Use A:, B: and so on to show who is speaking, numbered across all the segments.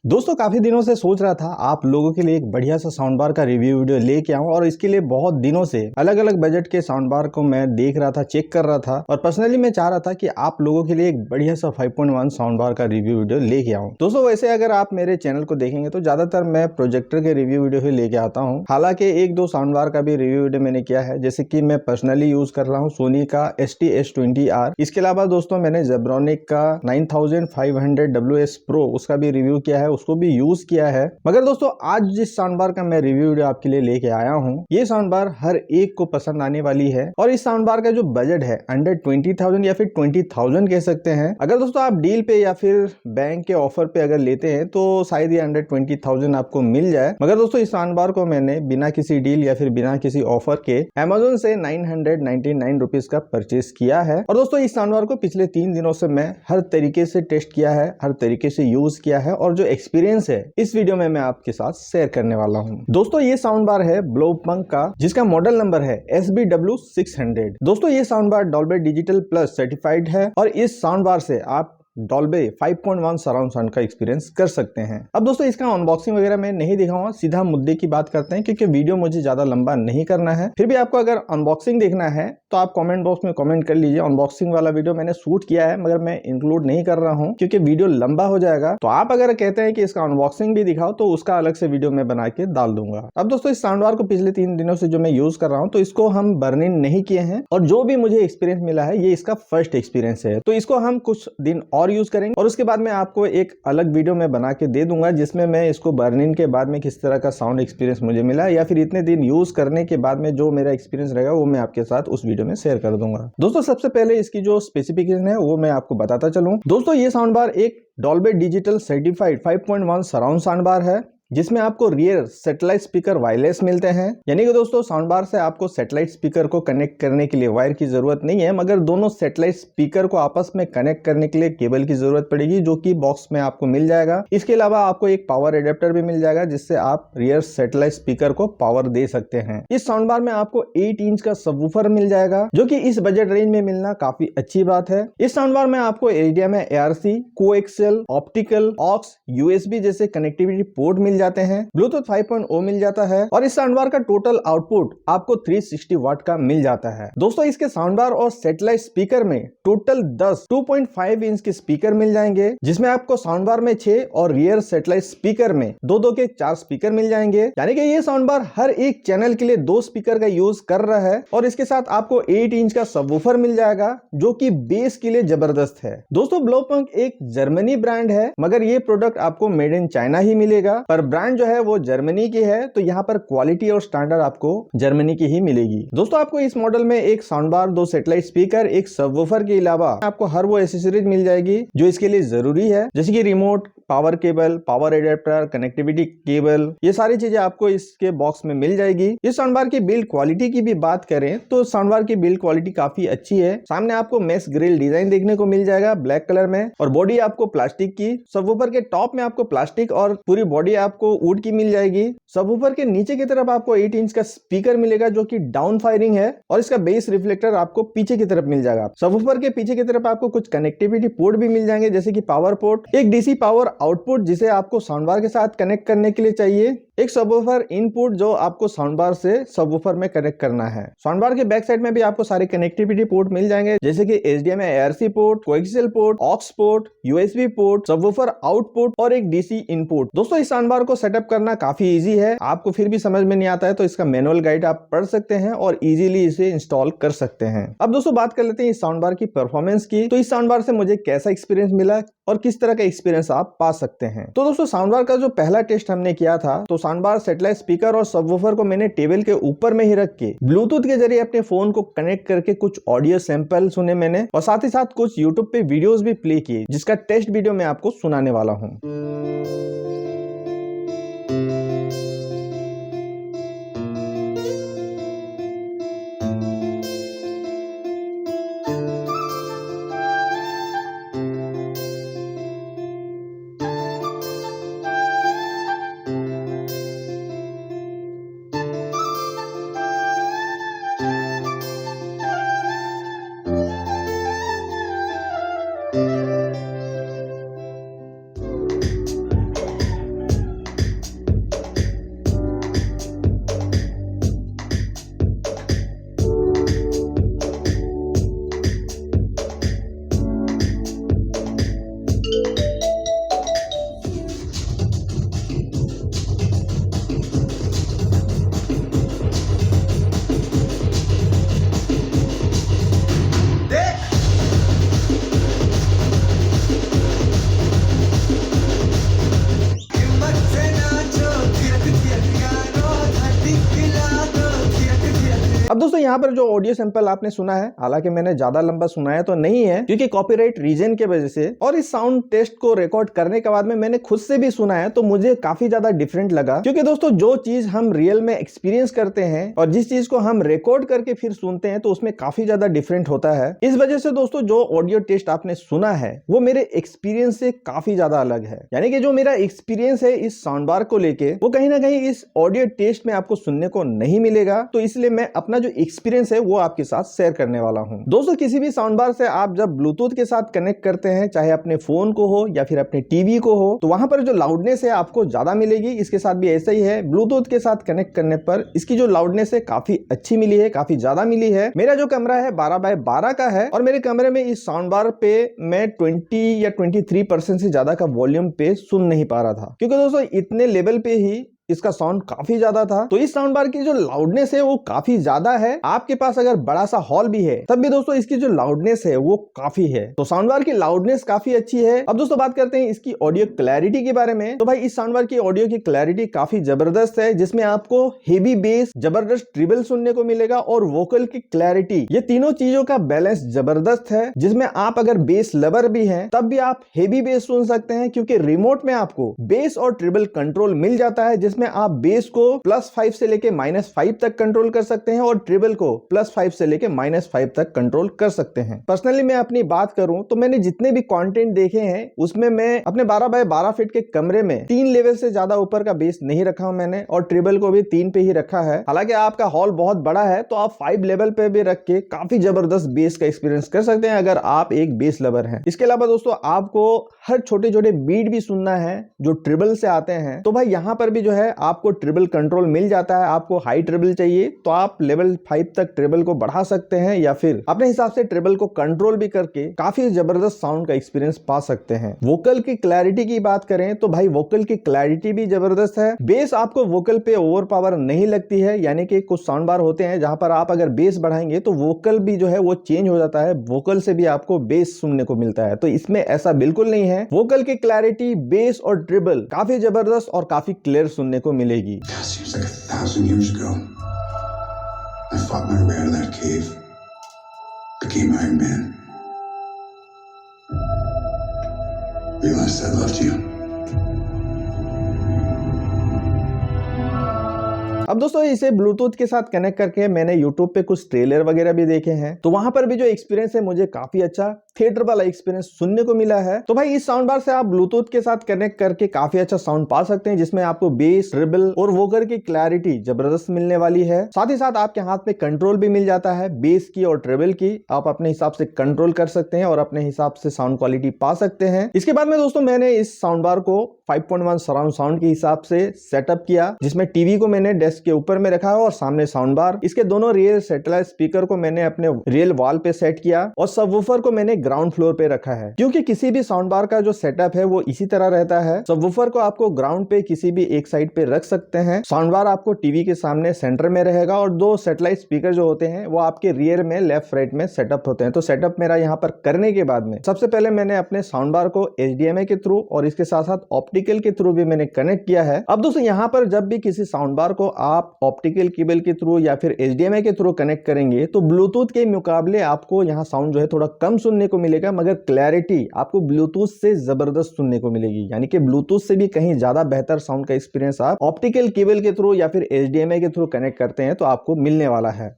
A: दोस्तों काफी दिनों से सोच रहा था आप लोगों के लिए एक बढ़िया सा साउंड बार का रिव्यू वीडियो लेके आऊं और इसके लिए बहुत दिनों से अलग अलग बजट के साउंड बार को मैं देख रहा था, चेक कर रहा था और पर्सनली मैं चाह रहा था कि आप लोगों के लिए एक बढ़िया सा 5.1 साउंड बार का रिव्यू वीडियो लेके आऊं। दोस्तों वैसे अगर आप मेरे चैनल को देखेंगे तो ज्यादातर मैं प्रोजेक्टर के रिव्यू वीडियो ही लेके आता हूँ। हालांकि एक दो साउंड बार का भी रिव्यू वीडियो मैंने किया है, जैसे कि मैं पर्सनली यूज कर रहा हूँ सोनी का ST-S20R। इसके अलावा दोस्तों मैंने जेब्रॉनिक का 9500 WS Pro उसका भी रिव्यू किया है, उसको भी यूज किया है। मगर दोस्तों आज जिस साउंड बार का मैं रिव्यू वीडियो आपके लिए लेके आया हूँ, ये साउंड बार हर एक को पसंद आने वाली है और इस साउंड बार का जो बजट है अंडर 20,000 या फिर 20,000 कह सकते हैं। अगर दोस्तों आप डील पे या फिर बैंक के ऑफर पे अगर लेते हैं तो शायद ये अंडर 20,000 आपको मिल जाए। मगर दोस्तों इस साउंड बार को मैंने बिना किसी डील या फिर बिना किसी ऑफर के Amazon से 999 रुपीज का परचेस किया है। और दोस्तों इस साउंड बार को पिछले 3 दिनों से मैं हर तरीके से टेस्ट किया है, हर तरीके से यूज किया है और जो एक्सपीरियंस है इस वीडियो में मैं आपके साथ शेयर करने वाला हूं। दोस्तों ये साउंड बार है ब्लोपंक का, जिसका मॉडल नंबर है SBW600। दोस्तों ये sound bar Dolby digital plus certified है और इस साउंड बार से आप डॉल्बी 5.1 सराउंड साउंड का एक्सपीरियंस कर सकते हैं। अब दोस्तों इसका अनबॉक्सिंग वगैरह मैं नहीं दिखाऊंगा, सीधा मुद्दे की बात करते हैं क्योंकि वीडियो मुझे ज्यादा लंबा नहीं करना है। फिर भी आपको अगर अनबॉक्सिंग देखना है तो आप कमेंट बॉक्स में कमेंट कर लीजिए। अनबॉक्सिंग वाला वीडियो मैंने शूट किया है मगर मैं इंक्लूड नहीं कर रहा हूं क्योंकि वीडियो लंबा हो जाएगा। तो आप अगर कहते हैं कि इसका अनबॉक्सिंग भी दिखाओ तो उसका अलग से वीडियो मैं बना के डाल दूंगा। अब दोस्तों इस साउंड बार को पिछले 3 दिनों से जो मैं यूज कर रहा हूँ तो इसको हम बर्निंग नहीं किए हैं और जो भी मुझे एक्सपीरियंस मिला है ये इसका फर्स्ट एक्सपीरियंस है। तो इसको हम कुछ दिन और यूज करेंगे और उसके बाद मैं आपको एक अलग वीडियो में बना के दे दूंगा जिसमें मैं इसको बर्निंग के बाद में किस तरह का साउंड एक्सपीरियंस मुझे मिला या फिर इतने दिन यूज करने के बाद में जो मेरा एक्सपीरियंस रहेगा वो मैं आपके साथ उस वीडियो में शेयर कर दूंगा। दोस्तों सबसे पहले इसकी जो स्पेसिफिकेशन है वो मैं आपको बताता चलूं। दोस्तों ये साउंड बार एक Dolby digital certified 5.1 surround sound bar है जिसमें आपको रियर सैटेलाइट स्पीकर वायरलेस मिलते हैं। यानी कि दोस्तों साउंड बार से आपको सैटेलाइट स्पीकर को कनेक्ट करने के लिए वायर की जरूरत नहीं है, मगर दोनों सैटेलाइट स्पीकर को आपस में कनेक्ट करने के लिए केबल की जरूरत पड़ेगी जो कि बॉक्स में आपको मिल जाएगा। इसके अलावा आपको एक पावर एडेप्टर भी मिल जाएगा जिससे आप रियर सैटेलाइट स्पीकर को पावर दे सकते हैं। इस साउंड बार में आपको 8 इंच का सबवूफर मिल जाएगा जो कि इस बजट रेंज में मिलना काफी अच्छी बात है। इस साउंड बार में आपको HDMI, ARC, coaxial, optical, aux, USB जैसे कनेक्टिविटी पोर्ट मिल जाते हैं। ब्लूटूथ 5.0 मिल जाता है और इस साउंड बार का टोटल आउटपुट आपको 360 वाट का मिल जाता है। दोस्तों इसके साउंड बार और सैटेलाइट स्पीकर में टोटल 10 2.5 इंच के स्पीकर मिल जाएंगे जिसमें आपको साउंड बार में 6 और रियर सैटेलाइट स्पीकर में 2 के 4 स्पीकर मिल जाएंगे। यानी कि ये साउंड बार हर एक चैनल के लिए 2 स्पीकर का यूज कर रहा है और इसके साथ आपको 8 इंच का सबवूफर मिल जाएगा जो कि बेस के लिए जबरदस्त है। दोस्तों ब्लोपंक एक जर्मनी ब्रांड है मगर ये प्रोडक्ट आपको मेड इन चाइना ही मिलेगा, पर ब्रांड जो है वो जर्मनी की है तो यहाँ पर क्वालिटी और स्टैंडर्ड आपको जर्मनी की ही मिलेगी। दोस्तों आपको इस मॉडल में एक साउंड बार, 2 सैटेलाइट स्पीकर, एक सबवूफर के अलावा आपको हर वो एसेसरीज मिल जाएगी जो इसके लिए जरूरी है, जैसे कि remote, power cable, power adapter, connectivity cable, ये सारी चीजें आपको इसके बॉक्स में मिल जाएगी। इस साउंड बार की बिल्ड क्वालिटी की भी बात करें तो साउंड बार की बिल्ड क्वालिटी काफी अच्छी है। सामने आपको मेश ग्रिल डिजाइन देखने को मिल जाएगा ब्लैक कलर में और बॉडी आपको प्लास्टिक की, सबवूफर के टॉप में आपको प्लास्टिक और पूरी बॉडी आपको वुड की मिल जाएगी। सबवूफर के नीचे की तरफ आपको 8 इंच का स्पीकर मिलेगा जो कि डाउन फायरिंग है और इसका बेस रिफ्लेक्टर आपको पीछे की तरफ मिल जाएगा। सबवूफर के पीछे की तरफ आपको कुछ कनेक्टिविटी पोर्ट भी मिल जाएंगे जैसे कि पावर पोर्ट, एक DC पावर आउटपुट जिसे आपको साउंड बार के साथ कनेक्ट करने के लिए चाहिए, एक सबवूफर इनपुट जो आपको साउंड बार से सबवूफर में कनेक्ट करना है। साउंड बार के बैक साइड में भी आपको सारे कनेक्टिविटी पोर्ट मिल जाएंगे जैसे कि HDMI, ARC port, coaxial port, aux port, USB port, subwoofer output और एक DC इनपुट। दोस्तों इस साउंड बार को सेटअप करना काफी इजी है। आपको फिर भी समझ में नहीं आता है तो इसका मैनुअल गाइड आप पढ़ सकते हैं और इजीली इसे इंस्टॉल कर सकते हैं। अब दोस्तों बात कर लेते हैं इस साउंड बार की परफॉर्मेंस की। तो इस साउंड बार से मुझे कैसा एक्सपीरियंस मिला और किस तरह का एक्सपीरियंस आप पा सकते हैं। तो दोस्तों साउंड बार का जो पहला टेस्ट हमने किया था तो साउंड बार, सैटेलाइट स्पीकर और सबवूफर को मैंने टेबल के ऊपर में ही रख के ब्लूटूथ के जरिए अपने फोन को कनेक्ट करके कुछ ऑडियो सैंपल सुने मैंने और साथ ही साथ कुछ यूट्यूब पे वीडियोस भी प्ले किए जिसका टेस्ट वीडियो मैं आपको सुनाने वाला हूँ। दोस्तों यहाँ पर जो ऑडियो सैंपल आपने सुना है, हालांकि मैंने ज्यादा लंबा सुनाया तो नहीं है क्योंकि कॉपीराइट रीजन के वजह से, और इस साउंड टेस्ट को रिकॉर्ड करने के बाद में मैंने खुद से भी सुना है तो मुझे काफी ज्यादा डिफरेंट लगा। क्योंकि दोस्तों जो चीज हम रियल में एक्सपीरियंस करते हैं और जिस चीज को हम रिकॉर्ड करके फिर सुनते हैं तो उसमें काफी ज्यादा डिफरेंट होता है। इस वजह से दोस्तों जो ऑडियो टेस्ट आपने सुना है वो मेरे एक्सपीरियंस से काफी ज्यादा अलग है। यानी कि जो मेरा एक्सपीरियंस है इस साउंड बार को लेके वो कहीं ना कहीं इस ऑडियो टेस्ट में आपको सुनने को नहीं मिलेगा। तो इसलिए मैं अपना जो एक्सपीरियंस है वो आपके साथ शेयर करने वाला हूं। दोस्तों किसी भी साउंड बार से आप जब ब्लूटूथ के साथ कनेक्ट करते हैं, चाहे अपने फोन को हो या फिर अपने टीवी को हो, तो वहां पर जो लाउडनेस है आपको ज्यादा मिलेगी। इसके साथ भी ऐसा ही है, ब्लूटूथ के साथ कनेक्ट करने पर इसकी जो लाउडनेस है काफी अच्छी मिली है, काफी ज्यादा मिली है। मेरा जो कमरा है 12x12 का है और मेरे कमरे में इस साउंड बार पे मैं 20 या 23% से ज्यादा का वॉल्यूम पे सुन नहीं पा रहा था, क्योंकि दोस्तों इतने लेवल पे ही इसका साउंड काफी ज्यादा था। तो इस साउंड बार की जो लाउडनेस है वो काफी ज्यादा है। आपके पास अगर बड़ा सा हॉल भी है तब भी दोस्तों इसकी जो लाउडनेस है वो काफी है। तो साउंड बार की लाउडनेस काफी अच्छी है। अब दोस्तों बात करते हैं इसकी ऑडियो क्लैरिटी के बारे में। तो भाई इस साउंड बार की ऑडियो की क्लैरिटी काफी जबरदस्त है, जिसमें आपको हेवी बेस, जबरदस्त ट्रिबल सुनने को मिलेगा और वोकल की क्लैरिटी, ये तीनों चीजों का बैलेंस जबरदस्त है। जिसमें आप अगर बेस लवर भी हैं तब भी आप हेवी बेस सुन सकते हैं, क्योंकि रिमोट में आपको बेस और ट्रिबल कंट्रोल मिल जाता है, जिसमें आप बेस को +5 से लेके -5 तक कंट्रोल कर सकते हैं और ट्रिबल को +5 से लेके -5 तक कंट्रोल कर सकते हैं। पर्सनली मैं अपनी बात करूं तो मैंने जितने भी कंटेंट देखे हैं उसमें मैं अपने 12x12 फीट के कमरे में 3 लेवल से ज्यादा ऊपर का बेस नहीं रखा हूं मैंने, और ट्रिबल को भी 3 पे ही रखा है। हालांकि आपका हॉल बहुत बड़ा है तो आप 5 लेवल पे भी रख के काफी जबरदस्त बेस का एक्सपीरियंस कर सकते हैं अगर आप एक बेस लवर हैं। इसके अलावा दोस्तों आपको हर छोटे छोटे बीट भी सुनना है जो ट्रिबल से आते हैं, तो भाई यहां पर भी जो है आपको ट्रिबल कंट्रोल मिल जाता है। आपको हाई ट्रिबल चाहिए तो आप लेवल 5 तक ट्रिबल को बढ़ा सकते हैं या फिर अपने हिसाब से ट्रिबल को कंट्रोल भी करके काफी जबरदस्त साउंड का एक्सपीरियंस पा सकते हैं। वोकल की क्लैरिटी की बात करें तो भाई वोकल की क्लैरिटी भी जबरदस्त है। बेस आपको वोकल पे ओवर पावर नहीं लगती है, यानी कि कुछ साउंड बार होते हैं जहां पर आप अगर बेस बढ़ाएंगे तो वोकल भी जो है वो चेंज हो जाता है, वोकल से भी आपको बेस सुनने को मिलता है। तो इसमें ऐसा बिल्कुल नहीं है। वोकल की क्लैरिटी, बेस और ट्रिबल काफी जबरदस्त और काफी क्लियर सुनने को मिलेगी।
B: Seems like 1,000 years ago, I fought my way out of that cave, became Iron Man, realized I loved you.
A: अब दोस्तों इसे ब्लूटूथ के साथ कनेक्ट करके मैंने यूट्यूब पे कुछ ट्रेलर वगैरह भी देखे हैं, तो वहां पर भी जो एक्सपीरियंस है मुझे काफी अच्छा थिएटर वाला एक्सपीरियंस सुनने को मिला है। तो भाई इस साउंड बार से आप ब्लूटूथ के साथ कनेक्ट करके काफी अच्छा साउंड पा सकते हैं, जिसमें आपको बेस, ट्रिबल और वोकल की क्लैरिटी जबरदस्त मिलने वाली है। साथ ही साथ आपके हाथ में कंट्रोल भी मिल जाता है, बेस की और ट्रिबल की आप अपने हिसाब से कंट्रोल कर सकते हैं और अपने हिसाब से साउंड क्वालिटी पा सकते हैं। इसके बाद में दोस्तों मैंने इस साउंड बार को 5.1 सराउंड साउंड के हिसाब से सेटअप किया, जिसमें टीवी को मैंने डेस्क के ऊपर में रखा है और सामने साउंड बार। इसके दोनों रियल सैटेलाइट स्पीकर को मैंने अपने रियल वॉल पे सेट किया और सबवूफर को मैंने ग्राउंड फ्लोर पे रखा है, क्योंकि किसी भी साउंड बार का जो सेटअप है वो इसी तरह रहता है। सबवूफर को आपको ग्राउंड पे किसी भी एक साइड पे रख सकते हैं, साउंड बार आपको टीवी के सामने सेंटर में रहेगा और 2 सैटेलाइट स्पीकर जो होते हैं वो आपके रियर में लेफ्ट राइट में सेटअप होते हैं। तो सेटअप मेरा यहाँ पर करने के बाद में सबसे पहले मैंने अपने साउंड बार को HDMI के थ्रू और इसके साथ साथ ऑप्टिकल के थ्रू भी मैंने कनेक्ट किया है। अब दोस्तों यहाँ पर जब भी किसी साउंड बार को आप ऑप्टिकल केबल के थ्रू या फिर HDMI के थ्रू कनेक्ट करेंगे तो ब्लूटूथ के मुकाबले आपको यहाँ साउंड जो है थोड़ा कम सुनने को मिलेगा, मगर क्लैरिटी आपको ब्लूटूथ से जबरदस्त सुनने को मिलेगी। यानी कि ब्लूटूथ से भी कहीं ज्यादा बेहतर साउंड का एक्सपीरियंस आप ऑप्टिकल केबल के थ्रू या फिर HDMI के थ्रू कनेक्ट करते हैं तो आपको मिलने वाला है।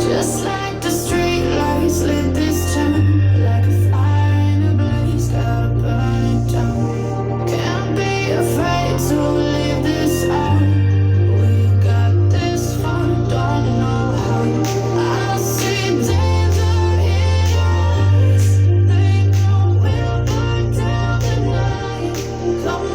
C: Just like the street lights lit this town, like a fire in a blaze, gotta burn it down. Can't be afraid to leave this out. We got this far, don't know how. I see danger in your eyes. They know we'll burn down the night. Come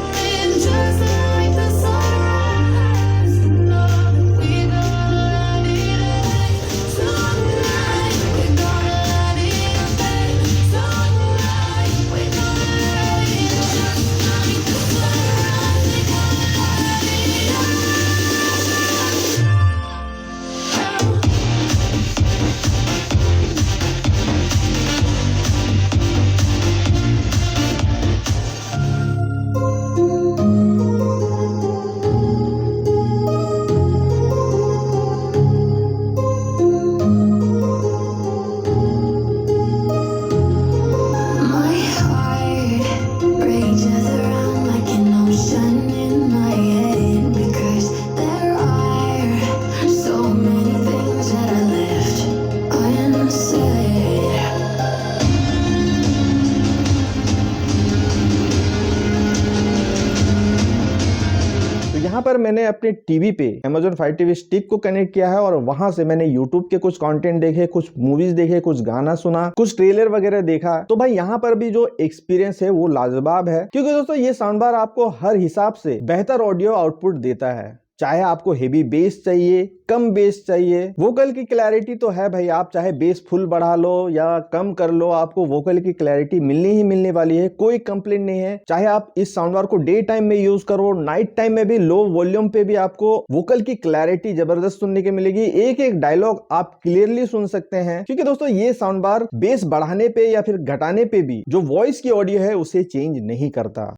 A: यहाँ पर मैंने अपने TV पे Amazon Fire TV stick को connect किया है और वहां से मैंने YouTube के कुछ कंटेंट देखे, कुछ मूवीज देखे, कुछ गाना सुना, कुछ ट्रेलर वगैरह देखा। तो भाई यहाँ पर भी जो एक्सपीरियंस है वो लाजवाब है, क्योंकि दोस्तों ये साउंड बार आपको हर हिसाब से बेहतर ऑडियो आउटपुट देता है। चाहे आपको हेवी बेस चाहिए, कम बेस चाहिए, वोकल की क्लैरिटी तो है भाई, आप चाहे बेस फुल बढ़ा लो या कम कर लो, आपको वोकल की क्लैरिटी मिलनी ही मिलने वाली है, कोई कंप्लेंट नहीं है। चाहे आप इस साउंड बार को डे टाइम में यूज करो, नाइट टाइम में भी लो वॉल्यूम पे भी आपको वोकल की क्लैरिटी जबरदस्त सुनने की मिलेगी। एक एक डायलॉग आप क्लियरली सुन सकते हैं, क्योंकि दोस्तों ये साउंड बार बेस बढ़ाने पे या फिर घटाने पे भी जो वॉइस की ऑडियो है उसे चेंज नहीं करता।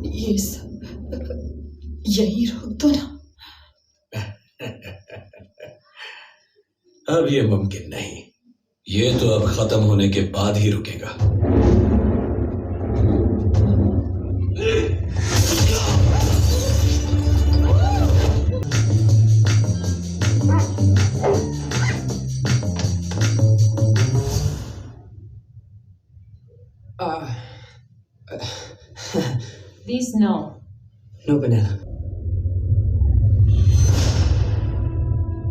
D: ये सब यही रोक दो ना।
E: अब ये मुमकिन नहीं, ये तो अब खत्म होने के बाद ही रुकेगा।
D: Please no.
E: No banana.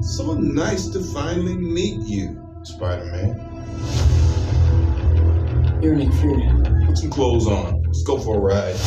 F: So nice to finally meet you, Spider-Man.
E: You're Nick Fury.
F: Put some clothes on. Let's go for a ride.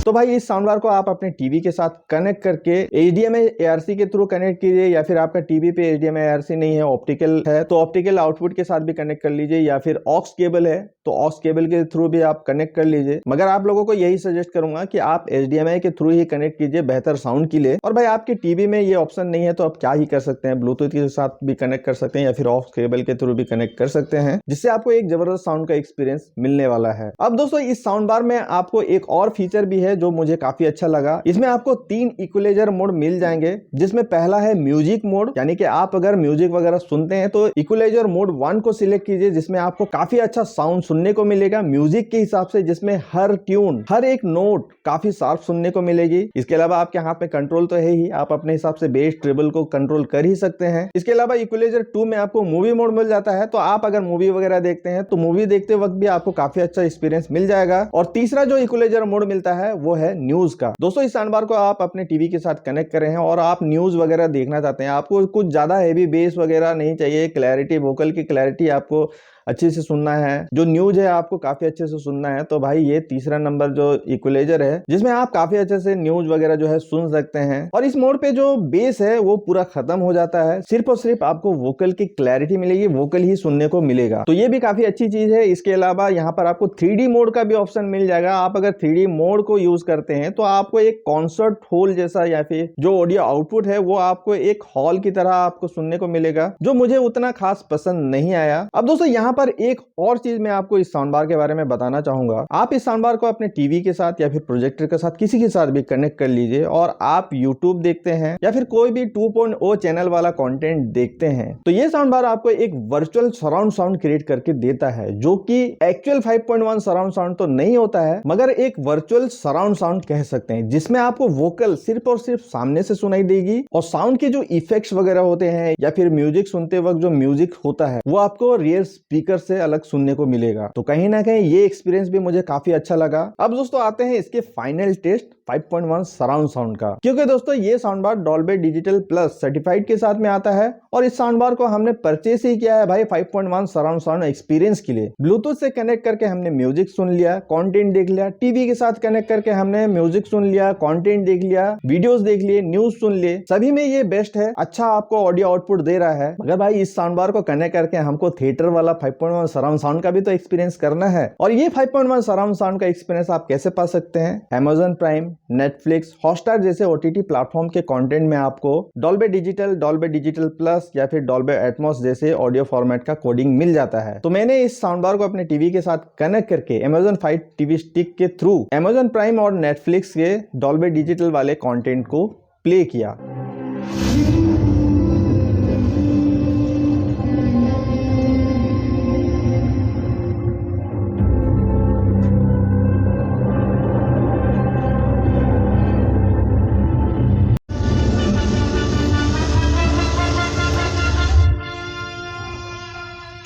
A: तो भाई इस साउंड बार को आप अपने टीवी के साथ कनेक्ट करके HDMI ARC के थ्रू कनेक्ट कीजिए, या फिर आपका टीवी पे HDMI ARC नहीं है, ऑप्टिकल है, तो ऑप्टिकल आउटपुट के साथ भी कनेक्ट कर लीजिए, या फिर ऑक्स केबल है तो ऑक्स केबल के थ्रू भी आप कनेक्ट कर लीजिए। मगर आप लोगों को यही सजेस्ट करूंगा कि आप HDMI के थ्रू ही कनेक्ट कीजिए बेहतर साउंड के लिए। और भाई आपके टीवी में ये ऑप्शन नहीं है तो आप क्या ही कर सकते हैं, ब्लूटूथ के साथ भी कनेक्ट कर सकते हैं या फिर ऑक्स केबल के थ्रू भी कनेक्ट कर सकते हैं, जिससे आपको एक जबरदस्त साउंड का एक्सपीरियंस मिलने वाला है। अब दोस्तों इस साउंड बार में आपको एक और फीचर भी है जो मुझे काफी अच्छा लगा। इसमें आपको 3 इक्वलाइजर मोड मिल जाएंगे, जिसमें पहला है म्यूजिक मोड, यानी कि आप अगर म्यूजिक वगैरह सुनते हैं तो इक्वलाइजर मोड 1 को सिलेक्ट कीजिए, जिसमें आपको काफी अच्छा साउंड सुनने को मिलेगा म्यूजिक के हिसाब से, जिसमें हर ट्यून, हर एक नोट काफी शार्प सुनने को मिलेगी। इसके अलावा आपके हाथ में कंट्रोल तो है ही, आप अपने हिसाब से बेस ट्रेबल को कंट्रोल कर ही सकते हैं। इसके अलावा इक्वलाइजर 2 में आपको मूवी मोड मिल जाता है, तो आप अगर मूवी वगैरह देखते हैं तो मूवी देखते वक्त भी आपको काफी अच्छा एक्सपीरियंस मिल जाएगा। और तीसरा जो इक्वलाइजर मोड मिलता है वो है न्यूज का। दोस्तों इस साउंड बार को आप अपने टीवी के साथ कनेक्ट कर रहे हैं और आप न्यूज वगैरह देखना चाहते हैं, आपको कुछ ज्यादा हेवी बेस वगैरह नहीं चाहिए, क्लैरिटी, वोकल की क्लैरिटी आपको अच्छे से सुनना है, जो न्यूज है आपको काफी अच्छे से सुनना है, तो भाई ये तीसरा नंबर जो इक्वलाइजर है जिसमें आप काफी अच्छे से न्यूज वगैरह जो है सुन सकते हैं। और इस मोड पे जो बेस है वो पूरा खत्म हो जाता है, सिर्फ और सिर्फ आपको वोकल की क्लैरिटी मिलेगी, वोकल ही सुनने को मिलेगा, तो ये भी काफी अच्छी चीज है। इसके अलावा यहाँ पर आपको 3D मोड का भी ऑप्शन मिल जाएगा। आप अगर 3D मोड को यूज करते हैं तो आपको एक कॉन्सर्ट हॉल जैसा या फिर जो ऑडियो आउटपुट है वो आपको एक हॉल की तरह आपको सुनने को मिलेगा, जो मुझे उतना खास पसंद नहीं आया। अब दोस्तों यहाँ पर एक और चीज मैं आपको इस साउंड बार के बारे में बताना चाहूंगा। आप इस साउंड बार को अपने टीवी के साथ या फिर प्रोजेक्टर के साथ, किसी के साथ भी कनेक्ट कर लीजिए और आप यूट्यूब देखते हैं या फिर कोई भी 2.0 चैनल वाला कंटेंट देखते हैं, तो ये साउंड बार आपको एक वर्चुअल सराउंड साउंड क्रिएट करके देता है, जो कि एक्चुअल 5.1 सराउंड साउंड तो नहीं होता है, मगर एक वर्चुअल सराउंड साउंड कह सकते हैं, जिसमें आपको वोकल सिर्फ और सिर्फ सामने से सुनाई देगी और साउंड के जो इफेक्ट्स वगैरह होते हैं या फिर म्यूजिक सुनते वक्त जो म्यूजिक होता है वो आपको रियर स्पीकर से अलग सुनने को मिलेगा। तो कहीं ना कहीं ये एक्सपीरियंस भी मुझे काफी अच्छा लगा। अब दोस्तों आते हैं इसके फाइनल टेस्ट 5.1 सराउंड साउंड का, क्योंकि दोस्तों ये sound bar Dolby digital plus certified के साथ में आता है और इस साउंड बार को हमने परचेस ही किया है भाई 5.1 सराउंड साउंड एक्सपीरियंस के लिए। ब्लूटूथ से कनेक्ट करके हमने म्यूजिक सुन लिया, कंटेंट देख लिया, टीवी के साथ कनेक्ट करके हमने म्यूजिक सुन लिया, कंटेंट देख लिया, वीडियोस देख लिए, न्यूज सुन लिए, सभी में ये बेस्ट है, अच्छा आपको ऑडियो आउटपुट दे रहा है। मगर भाई इस साउंड बार को कनेक्ट करके हमको थिएटर वाला 5.1 सराउंड साउंड का भी तो एक्सपीरियंस करना है, और ये 5.1 सराउंड साउंड का एक्सपीरियंस आप कैसे पा सकते हैं? Amazon प्राइम, नेटफ्लिक्स, हॉटस्टार जैसे OTT प्लेटफॉर्म के कंटेंट में आपको डॉल्बी डिजिटल प्लस या फिर डॉल्बी एटमॉस जैसे ऑडियो फॉर्मेट का कोडिंग मिल जाता है। तो मैंने इस साउंड बार को अपने टीवी के साथ कनेक्ट करके Amazon Fire TV स्टिक के थ्रू Amazon प्राइम और नेटफ्लिक्स के डॉल्बी डिजिटल वाले कंटेंट को प्ले किया।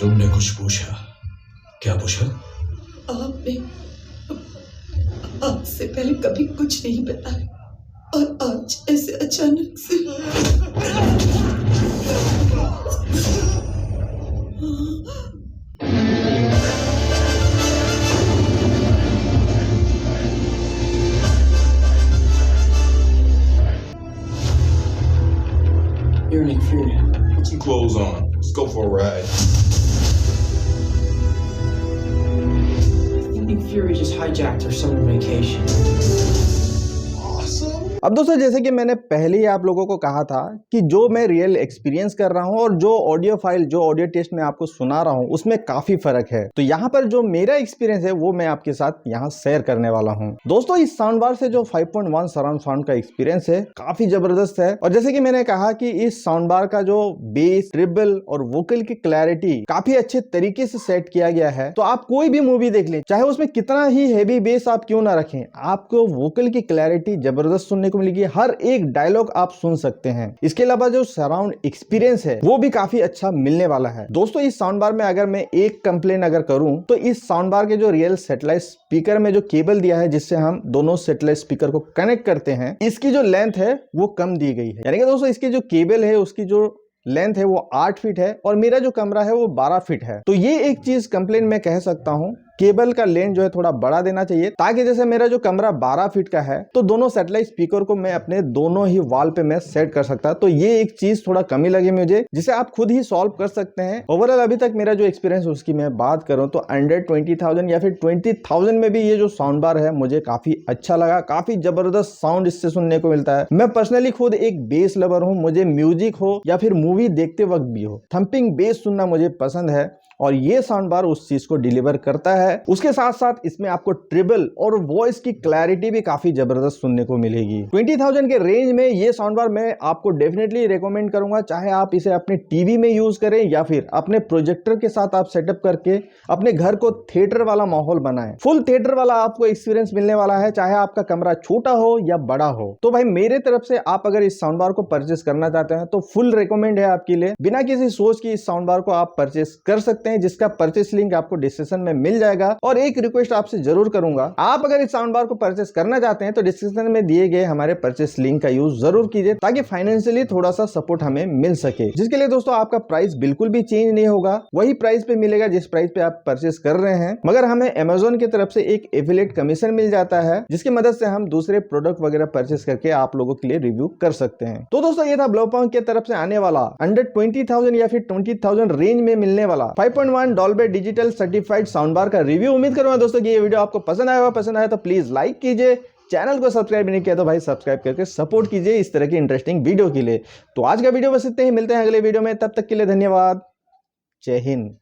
E: तुमने कुछ पूछा? क्या पूछा?
D: आपने आपसे पहले कभी कुछ नहीं बताया। और आज ऐसे अचानक से
G: You're Nick Fury.
F: Put some clothes on. Let's go for a ride.
G: I think Nick Fury just hijacked our summer vacation.
F: Awesome.
A: अब दोस्तों जैसे कि मैंने पहले ही आप लोगों को कहा था कि जो मैं रियल एक्सपीरियंस कर रहा हूं और जो ऑडियो फाइल जो ऑडियो टेस्ट में आपको सुना रहा हूं उसमें काफी फर्क है। तो यहाँ पर जो मेरा एक्सपीरियंस है वो मैं आपके साथ यहाँ शेयर करने वाला हूं। दोस्तों इस साउंड बार से जो 5.1 सराउंड साउंड का एक्सपीरियंस है काफी जबरदस्त है। और जैसे कि मैंने कहा कि इस साउंड बार का जो बेस, ट्रिबल और वोकल की क्लैरिटी काफी अच्छे तरीके से सेट किया गया है। तो आप कोई भी मूवी देख लें, चाहे उसमें कितना ही हेवी बेस आप क्यों ना रखें, आपको वोकल की क्लैरिटी जबरदस्त सुनने को मिलेगी। हर एक डायलॉग आप सुन सकते हैं। इसके अलावा जो सराउंड एक्सपीरियंस है वो भी काफी अच्छा मिलने वाला है। दोस्तों इस साउंड बार में अगर मैं एक कंप्लेन अगर करूं तो इस साउंड बार के जो रियल सैटेलाइट स्पीकर में जो केबल दिया है जिससे हम दोनों सैटेलाइट स्पीकर को कनेक्ट करते हैं, इसकी जो लेंथ है वो कम दी गई है। यानी कि दोस्तों इसकी जो केबल है उसकी जो लेंथ है वो 8 फीट है और मेरा जो कमरा है वो 12 फीट है। तो ये एक चीज कंप्लेन मैं कह सकता हूं, केबल का लेंथ जो है थोड़ा बड़ा देना चाहिए, ताकि जैसे मेरा जो कमरा 12 फीट का है तो दोनों सैटेलाइट स्पीकर को मैं अपने दोनों ही वॉल पे मैं सेट कर सकता। तो ये एक चीज थोड़ा कमी लगी मुझे, जिसे आप खुद ही सॉल्व कर सकते हैं। ओवरऑल अभी तक मेरा जो एक्सपीरियंस उसकी मैं बात करूं तो अंडर 20,000 या फिर 20,000 में भी ये जो साउंड बार है मुझे काफी अच्छा लगा। काफी जबरदस्त साउंड इससे सुनने को मिलता है। मैं पर्सनली खुद एक बेस लवर हूं, मुझे म्यूजिक हो या फिर मूवी देखते वक्त भी हो, थंपिंग बेस सुनना मुझे पसंद है और ये साउंड बार उस चीज को डिलीवर करता है। उसके साथ साथ इसमें आपको ट्रिबल और वॉइस की क्लैरिटी भी काफी जबरदस्त सुनने को मिलेगी। 20,000 के रेंज में ये साउंड बार मैं आपको डेफिनेटली रेकमेंड करूंगा, चाहे आप इसे अपने टीवी में यूज करें या फिर अपने प्रोजेक्टर के साथ आप सेटअप करके अपने घर को थिएटर वाला माहौल बनाएं। फुल थिएटर वाला आपको एक्सपीरियंस मिलने वाला है, चाहे आपका कमरा छोटा हो या बड़ा हो। तो भाई मेरे तरफ से आप अगर इस साउंड बार को परचेस करना चाहते हैं तो फुल रिकमेंड है आपके लिए। बिना किसी सोच की इस साउंड बार को आप परचेस कर सकते हैं, जिसका परचेस लिंक आपको डिस्क्रिप्शन में मिल जाएगा। और एक रिक्वेस्ट आपसे जरूर करूंगा, आप अगर इस साउंड बार को परचेस करना चाहते हैं तो डिस्क्रिप्शन में दिए गए हमारे परचेस लिंक का यूज जरूर कीजिए, ताकि फाइनेंशियली थोड़ा सा सपोर्ट हमें मिल सके। जिसके लिए दोस्तों आपका प्राइस बिल्कुल भी चेंज नहीं होगा, वही प्राइस पे मिलेगा जिस प्राइस पे आप परचेस कर रहे हैं, मगर हमें अमेजोन की तरफ से एक एफिलिएट कमीशन मिल जाता है, जिसकी मदद से हम दूसरे प्रोडक्ट वगैरह परचेस करके आप लोगों के लिए रिव्यू कर सकते हैं। तो दोस्तों ये था ब्लोपॉइंट की तरफ से आने वाला अंडर 20,000 या फिर 20,000 रेंज में मिलने वाला 5.1 Dolby digital certified sound bar का रिव्यू। उम्मीद करूंगा दोस्तों कि ये वीडियो आपको पसंद आया होगा। पसंद आया तो प्लीज लाइक कीजिए, चैनल को सब्सक्राइब नहीं किया तो भाई सब्सक्राइब करके सपोर्ट कीजिए इस तरह की इंटरेस्टिंग वीडियो के लिए। तो आज का वीडियो बस इतने ही, मिलते हैं अगले वीडियो में, तब तक के लिए धन्यवाद। जय हिंद।